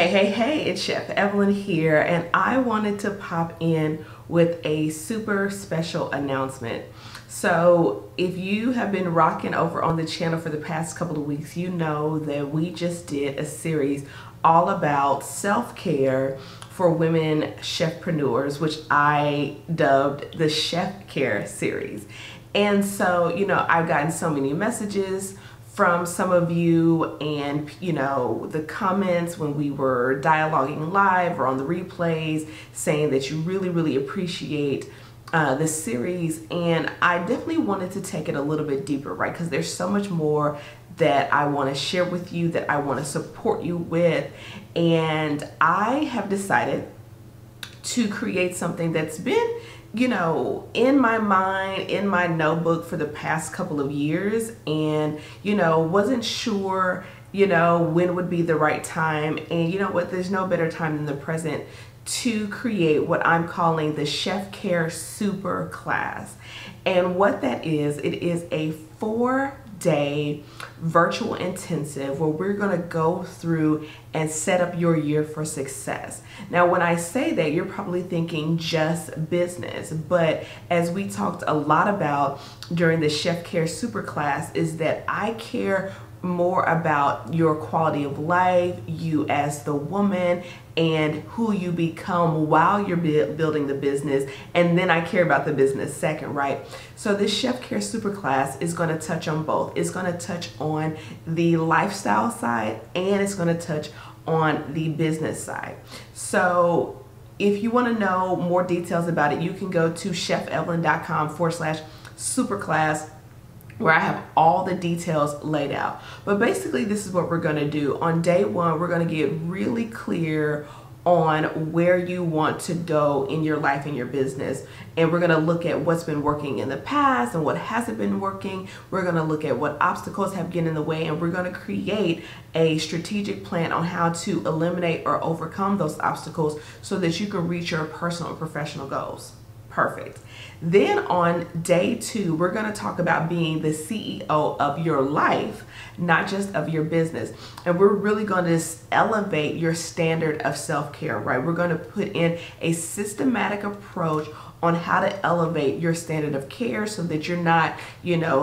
Hey, it's Chef Evelyn here, and I wanted to pop in with a super special announcement. So if you have been rocking over on the channel for the past couple of weeks, you know that we just did a series all about self-care for women chefpreneurs, which I dubbed the Chef Care series. And so, I've gotten so many messages from some of you, and the comments when we were dialoguing live or on the replays saying that you really appreciate this series. And I definitely wanted to take it a little bit deeper, right? Because there's so much more that I want to share with you, that I want to support you with. And I have decided to create something that's been in my mind, in my notebook for the past couple of years, and wasn't sure when would be the right time. And you know what, there's no better time than the present to create what I'm calling the Chef Care Super Class. And what that is, it is a 4-day virtual intensive where we're going to go through and set up your year for success. Now, when I say that, you're probably thinking just business, but as we talked a lot about during the Chef Care Super Class, is that I care more about your quality of life, you as the woman, and who you become while you're building the business. And then I care about the business second, right? So this Chef Care Super Class is going to touch on both. It's going to touch on the lifestyle side, and it's going to touch on the business side. So if you want to know more details about it, you can go to chefevelyn.com/superclass, where I have all the details laid out. But basically, this is what we're going to do. On day one, we're going to get really clear on where you want to go in your life and your business. And we're going to look at what's been working in the past and what hasn't been working. We're going to look at what obstacles have gotten in the way, and we're going to create a strategic plan on how to eliminate or overcome those obstacles so that you can reach your personal and professional goals. Perfect. Then on day two, we're going to talk about being the CEO of your life, not just of your business. And we're really going to elevate your standard of self-care, right? We're going to put in a systematic approach on how to elevate your standard of care so that you're not,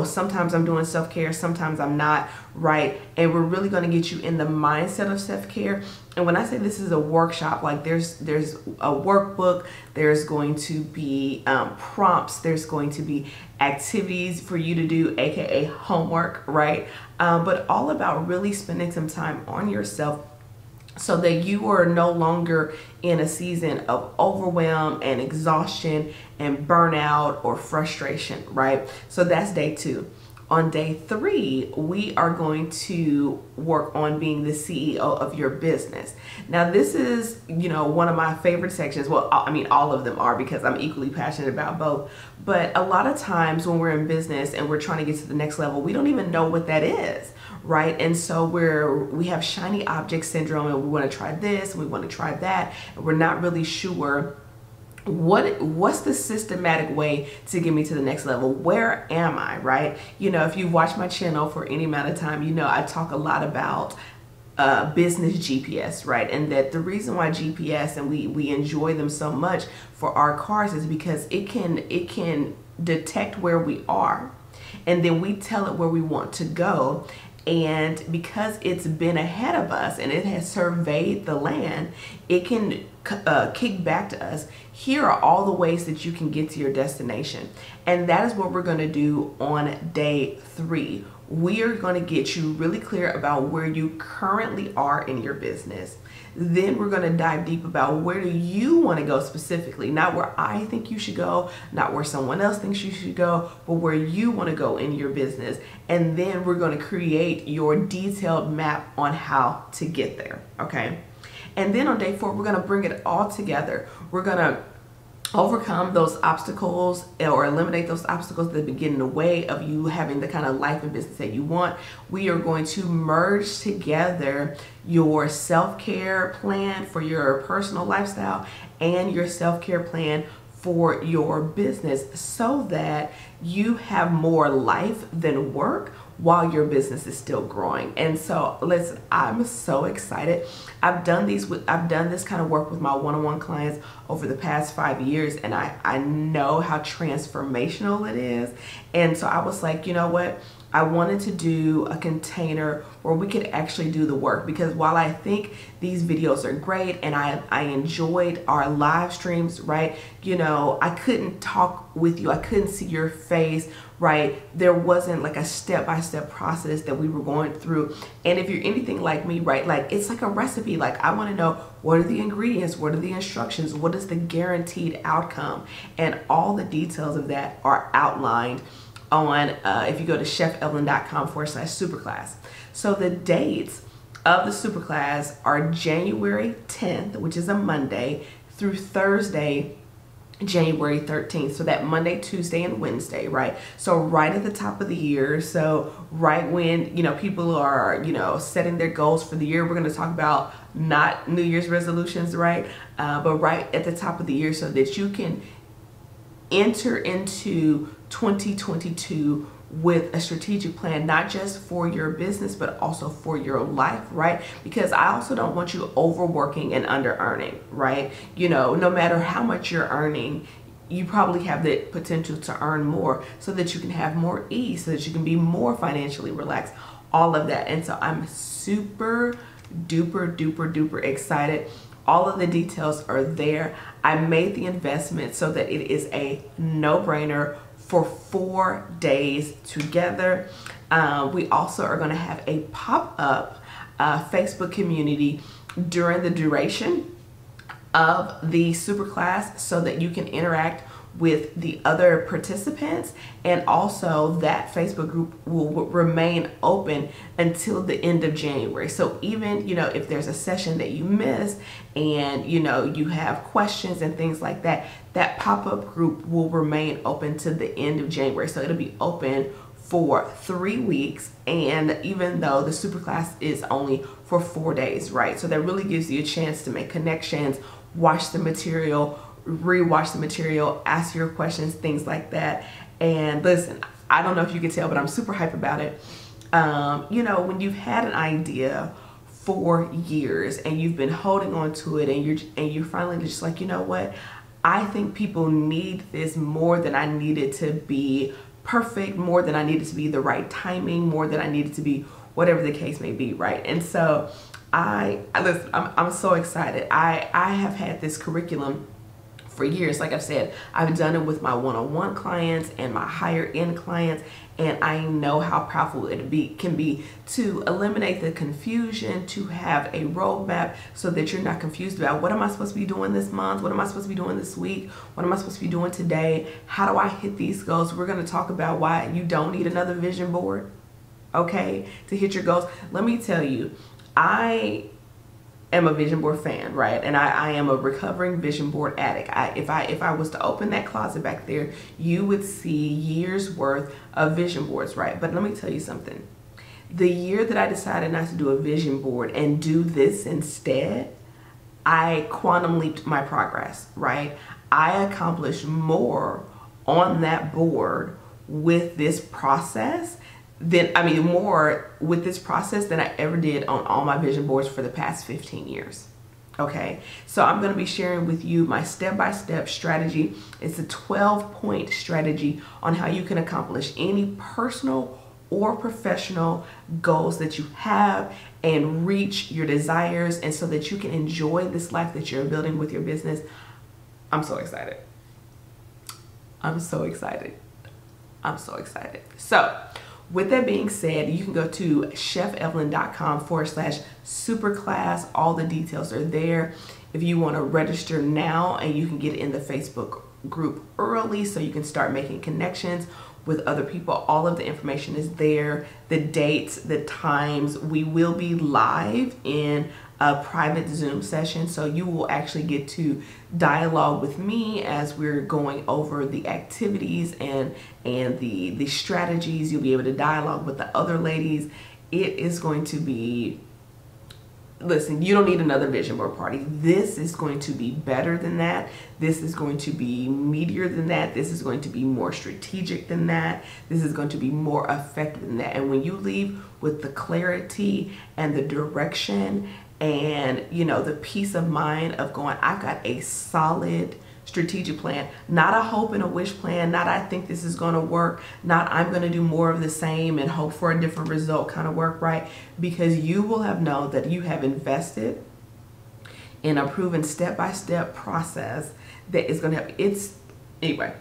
sometimes I'm doing self-care, sometimes I'm not, right? And we're really going to get you in the mindset of self-care. And when I say this is a workshop, like there's a workbook, there's going to be prompts, there's going to be activities for you to do, aka homework, right? But all about really spending some time on yourself so that you are no longer in a season of overwhelm and exhaustion and burnout or frustration, right? So that's day two. On day three, we are going to work on being the CEO of your business. Now, this is, one of my favorite sections. Well, I mean, all of them are, because I'm equally passionate about both. But a lot of times when we're in business and we're trying to get to the next level, we don't even know what that is, right? And so we have shiny object syndrome, and we want to try this, and we want to try that, and we're not really sure what's the systematic way to get me to the next level. Where am I, right? If you've watched my channel for any amount of time, I talk a lot about business GPS, right? And that the reason why GPS, and we enjoy them so much for our cars, is because it can detect where we are, and then we tell it where we want to go. And because it's been ahead of us and it has surveyed the land, it can kick back to us. Here are all the ways that you can get to your destination. And that is what we're going to do on day three. We are going to get you really clear about where you currently are in your business. Then we're going to dive deep about where do you want to go specifically, not where I think you should go, not where someone else thinks you should go, but where you want to go in your business. And then we're going to create your detailed map on how to get there, okay? And then on day four, we're going to bring it all together. We're going to overcome those obstacles, or eliminate those obstacles that begin in the way of you having the kind of life and business that you want. We are going to merge together your self-care plan for your personal lifestyle and your self-care plan for your business, so that you have more life than work, while your business is still growing. And so listen, I'm so excited. I've done this kind of work with my one-on-one clients over the past 5 years, and I know how transformational it is. And so I was like, you know what? I wanted to do a container where we could actually do the work, because while I think these videos are great and I enjoyed our live streams, right? You know, I couldn't talk with you. I couldn't see your face, right? There wasn't like a step-by-step process that we were going through. And if you're anything like me, right, like it's like a recipe. Like I want to know, what are the ingredients? What are the instructions? What is the guaranteed outcome? And all the details of that are outlined on if you go to chefelyn.com/superclass. So the dates of the superclass are January 10th, which is a Monday, through Thursday, January 13th. So that Monday, Tuesday, and Wednesday, right? So right at the top of the year. So right when, you know, people are, you know, setting their goals for the year. We're going to talk about not New Year's resolutions, right? But right at the top of the year, so that you can enter into 2022 with a strategic plan, not just for your business, but also for your life, right? Because I also don't want you overworking and under earning, right? You know, no matter how much you're earning, you probably have the potential to earn more so that you can have more ease, so that you can be more financially relaxed, all of that. And so I'm super duper excited. All of the details are there. I made the investment so that it is a no-brainer for 4 days together. We also are going to have a pop-up Facebook community during the duration of the superclass, so that you can interact with the other participants, and also that Facebook group will remain open until the end of January. So even, you know, if there's a session that you miss and, you know, you have questions and things like that, that pop-up group will remain open to the end of January. So it'll be open for 3 weeks, and even though the superclass is only for 4 days, right? So that really gives you a chance to make connections, watch the material, rewatch the material, ask your questions, things like that. And listen, I don't know if you can tell, but I'm super hype about it. You know, when you've had an idea for years and you've been holding on to it, and you're finally just like, you know what, I think people need this more than I need it to be perfect, more than I need it to be the right timing, more than I need it to be whatever the case may be, right? And so listen, I'm so excited. I have had this curriculum for years. Like I've said, I've done it with my one-on-one clients and my higher end clients, and I know how powerful it can be to eliminate the confusion, to have a roadmap so that you're not confused about, what am I supposed to be doing this month? What am I supposed to be doing this week? What am I supposed to be doing today? How do I hit these goals? We're going to talk about why you don't need another vision board, okay, to hit your goals. Let me tell you, I am a vision board fan, right? And I am a recovering vision board addict. If I was to open that closet back there, you would see years worth of vision boards, right? But let me tell you something. The year that I decided not to do a vision board and do this instead, I quantum leaped my progress, right? I accomplished more on that board with this process more with this process than I ever did on all my vision boards for the past 15 years. Okay, so I'm going to be sharing with you my step-by-step strategy. It's a 12-point strategy on how you can accomplish any personal or professional goals that you have and reach your desires, and so that you can enjoy this life that you're building with your business. I'm so excited. I'm so excited. I'm so excited. So with that being said, you can go to chefelyn.com/superclass. All the details are there. If you want to register now, and you can get in the Facebook group early so you can start making connections with other people, all of the information is there. The dates, the times. We will be live in a private Zoom session, so you will actually get to dialogue with me as we're going over the activities and the strategies. You'll be able to dialogue with the other ladies. It is going to be listen, you don't need another vision board party. This is going to be better than that. This is going to be meatier than that. This is going to be more strategic than that. This is going to be more effective than that. And when you leave with the clarity and the direction and, you know, the peace of mind of going, I've got a solid strategic plan, not a hope and a wish plan, not I think this is going to work, not I'm going to do more of the same and hope for a different result kind of work, right? Because you will have known that you have invested in a proven step-by-step process that is going to help. Anyway,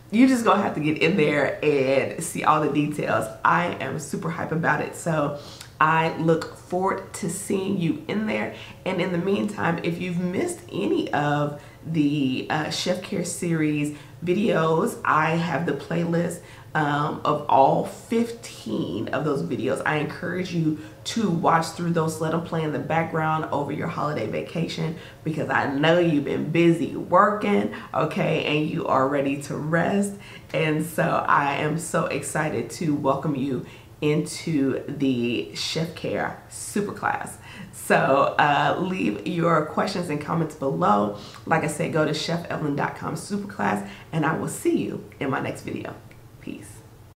you just gonna have to get in there and see all the details. I am super hype about it, so I look forward to seeing you in there. And in the meantime, if you've missed any of the Chef Care series videos, I have the playlist of all 15 of those videos. I encourage you to watch through those, let them play in the background over your holiday vacation, because I know you've been busy working, okay, and you are ready to rest. And so I am so excited to welcome you into the Chef Care Superclass. So leave your questions and comments below. Like I said, go to chefelyn.com superclass, and I will see you in my next video. Peace.